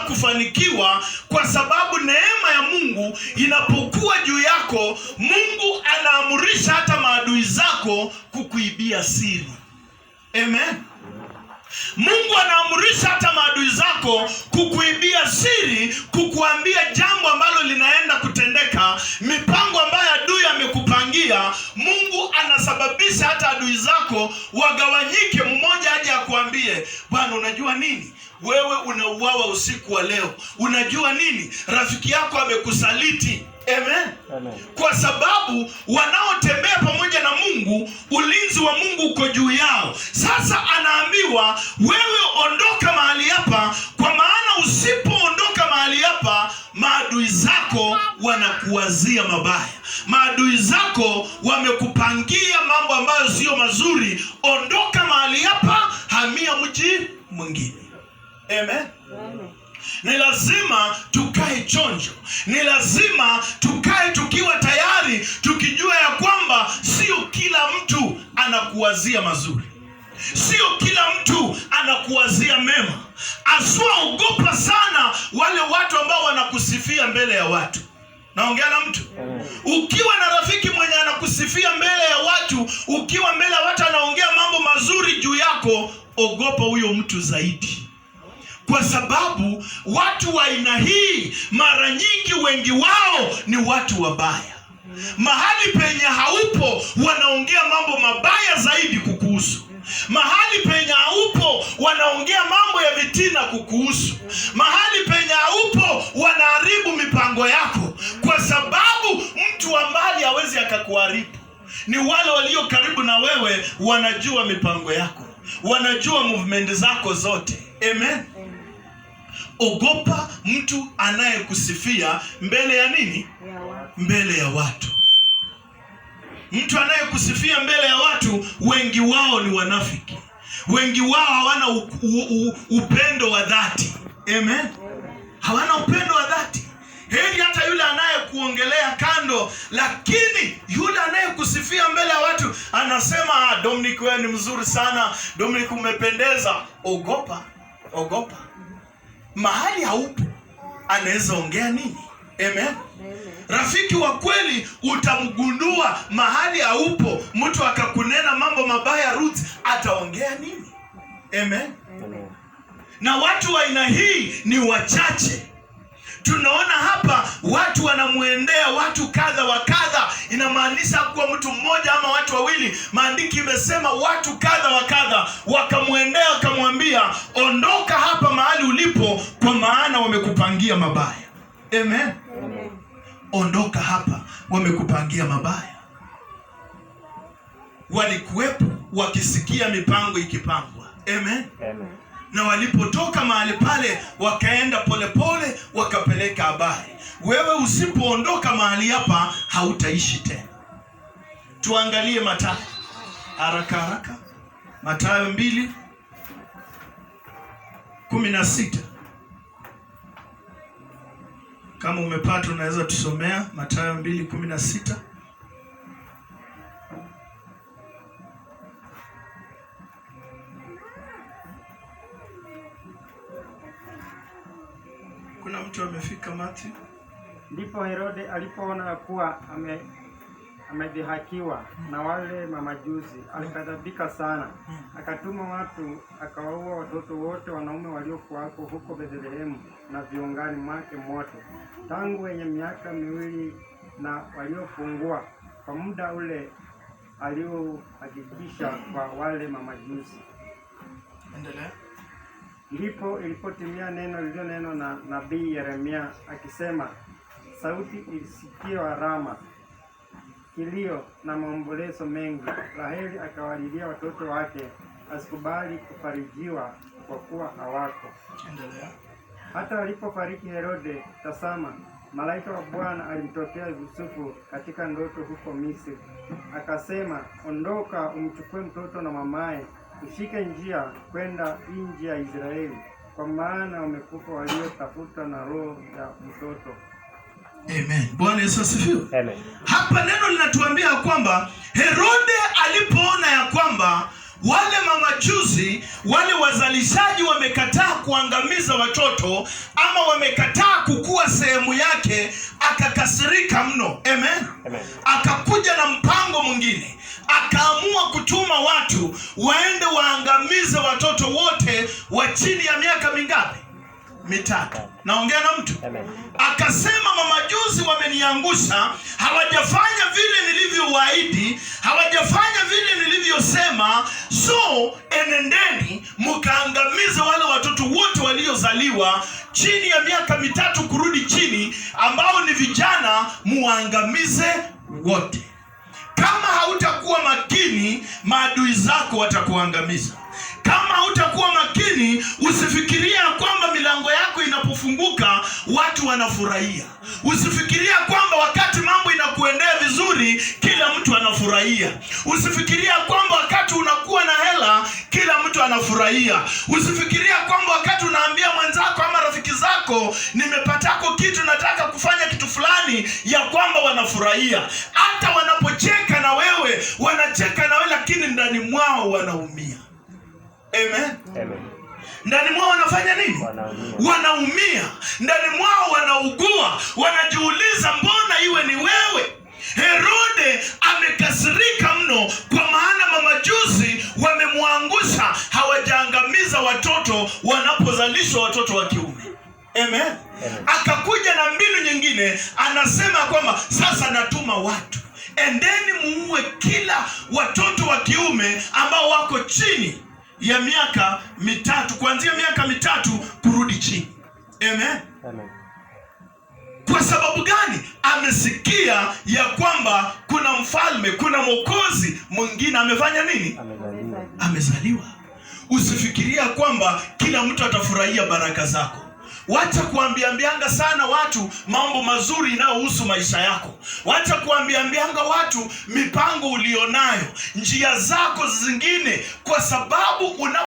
kufanikiwa, kwa sababu neema ya Mungu inapokuwa juu yako, Mungu anaamurisha hata maadui zako kukuibia siri. Amen. Mungu anaamurisha hata maadui zako kukuibia siri, kukuambia jambo ambalo linaenda kutendeka, mipango ambayo adui amekupangia. Mungu anasababisha hata adui zako wagawanyike, mmoja aje akuambie, bwana, unajua nini? Wewe unauawa usiku wa leo. Unajua nini? Rafiki yako amekusaliti. Amen. Amen. Kwa sababu wanaotembea pamoja na Mungu, ulinzi wa Mungu uko juu yao. Sasa anaambiwa, wewe ondoka mahali hapa, kwa maana usipoondoka mahali hapa, maadui zako wanakuwazia mabaya. Maadui zako wamekupangia mambo ambayo sio mazuri. Ondoka mahali hapa, hamia mji mwingine. Amen. Amen. Ni lazima tukae chonjo. Ni lazima tukae tukiwa tayari, tukijua ya kwamba sio kila mtu anakuwazia mazuri. Sio kila mtu anakuwazia mema. Aswa ogopa sana wale watu ambao wanakusifia mbele ya watu. Naongea na mtu. Ukiwa na rafiki mwenye anakusifia mbele ya watu, ukiwa mbele ya watu anaongea mambo mazuri juu yako, ogopa huyo mtu zaidi. Kwa sababu watu wa aina hii mara nyingi wengi wao ni watu wabaya. Mahali penye haupo wanaongea mambo mabaya zaidi kukuhusu. Mahali penye haupo wanaongea mambo ya vitina kukuhusu. Mahali penye haupo wanaharibu mipango yako, kwa sababu mtu wa mbali hawezi akakuharibu. Ni wale walio karibu na wewe wanajua mipango yako, wanajua movement zako zote. Amen. Ogopa mtu anayekusifia mbele ya nini? Mbele ya watu. Mtu anayekusifia mbele ya watu, wengi wao ni wanafiki. Wengi wao hawana upendo wa dhati. Amen. Hawana upendo wa dhati. Heri hata yule anayekuongelea kando, lakini yule anayekusifia mbele ya watu anasema, Dominic wewe ni mzuri sana, Dominic umependeza. Ogopa. Ogopa. Mahali haupo anaweza ongea nini? Amen. Rafiki wa kweli utamgundua mahali haupo. Mtu akakunena mambo mabaya Ruth, ataongea nini? Amen. Na watu wa aina hii ni wachache. Tunaona hapa watu wanamuendea watu kadha wa kadha. Inamaanisha kuwa mtu mmoja ama watu wawili. Maandiki imesema watu kadha wa kadha wakamuendea, wakamwambia, ondoka hapa mahali ulipo, kwa maana wamekupangia mabaya. Amen. Amen. Ondoka hapa, wamekupangia mabaya. Walikuwepo wakisikia mipango ikipangwa. Amen. Amen. Na walipotoka mahali pale wakaenda polepole wakapeleka habari. Wewe usipoondoka mahali hapa hautaishi tena. Tuangalie Mathayo haraka haraka. Mathayo 2:16. Kama umepata unaweza tusomea Mathayo 2:16. Kuna mtu amefika Mathayo. Ndipo Herode alipoona kuwa amedhihakiwa na wale mamajusi, alikadhabika sana. Akatuma watu akawaua watoto wote wanaume waliokuwako huko Bethlehemu na viungani mwake mote, tangu wenye miaka 2 na waliofungua, kwa muda ule aliohakikisha kwa wale mamajusi. Endelea. Ndipo ilipotimia neno lililonenwa na nabii Yeremia akisema, sauti ilisikiwa Rama, kilio na maombolezo mengi. Raheli akawalilia watoto wake, asikubali kufarijiwa kwa kuwa hawako. Endelea. Hata alipofariki Herode, tazama, malaika wa Bwana alimtokea Yusufu katika ndoto huko Misri. Akasema, ondoka umchukue mtoto na mamaye, ushike njia kwenda nchi ya Israeli, kwa maana wamekufa waliotafuta na roho ya mtoto. Amen. Bwana Yesu asifiwe. Amen. Hapa neno linatuambia kwamba Herode alipoona ya kwamba wale mamajusi, wale wazalishaji wamekataa kuangamiza watoto, ama wamekataa kukua sehemu yake, akakasirika mno. Amen. Amen. Akakuja na mpango mwingine, akaamua kutuma watu waende waangamize watoto wote wa chini ya miaka mingapi? 3. Naongea na mtu. Amen. Akasema mamajusi wameniangusha, hawajafanya vile nilivyowaahidi, hawajafanya vile nilivyosema, so enendeni mkaangamize wale watoto wote waliozaliwa chini ya miaka 3 kurudi chini, ambao ni vijana, muangamize wote. Kama hautakuwa makini, maadui zako watakuangamiza. Kama hautakuwa makini, usifikiria kwamba milango yako inapofunguka watu wanafurahia. Usifikiria kwamba wakati mambo inakuendea vizuri kila mtu anafurahia. Usifikiria kwamba wakati unakuwa na hela kila mtu anafurahia. Usifikiria kwamba wakati unaambia mwenzako ama rafiki zako, nimepatako kitu, nataka kufanya kitu fulani, ya kwamba wanafurahia. Hata wanapocheka na wewe, wanacheka na wewe, lakini ndani mwao wanaumia. Amen. Amen. Ndani mwao wanafanya nini? Wanaumia. Ndani mwao wanaugua, wanajiuliza mbona iwe ni wewe? Herode amekasirika mno, kwa maana mamajusi wamemwangusha, hawajaangamiza watoto wanapozalishwa watoto wa kiume. Amen. Amen. Akakuja na mbinu nyingine, anasema kwamba sasa natuma watu, endeni muue kila watoto wa kiume ambao wako chini ya miaka 3, kuanzia miaka 3 kurudi chini. Amen. Amen. Kwa sababu gani? Amesikia ya kwamba kuna mfalme, kuna mwokozi mwingine amefanya nini? Amezaliwa. Usifikiria kwamba kila mtu atafurahia baraka zako. Wacha kuambiambianga sana watu mambo mazuri inayohusu maisha yako. Wacha kuambiambianga watu mipango ulionayo, njia zako zingine, kwa sababu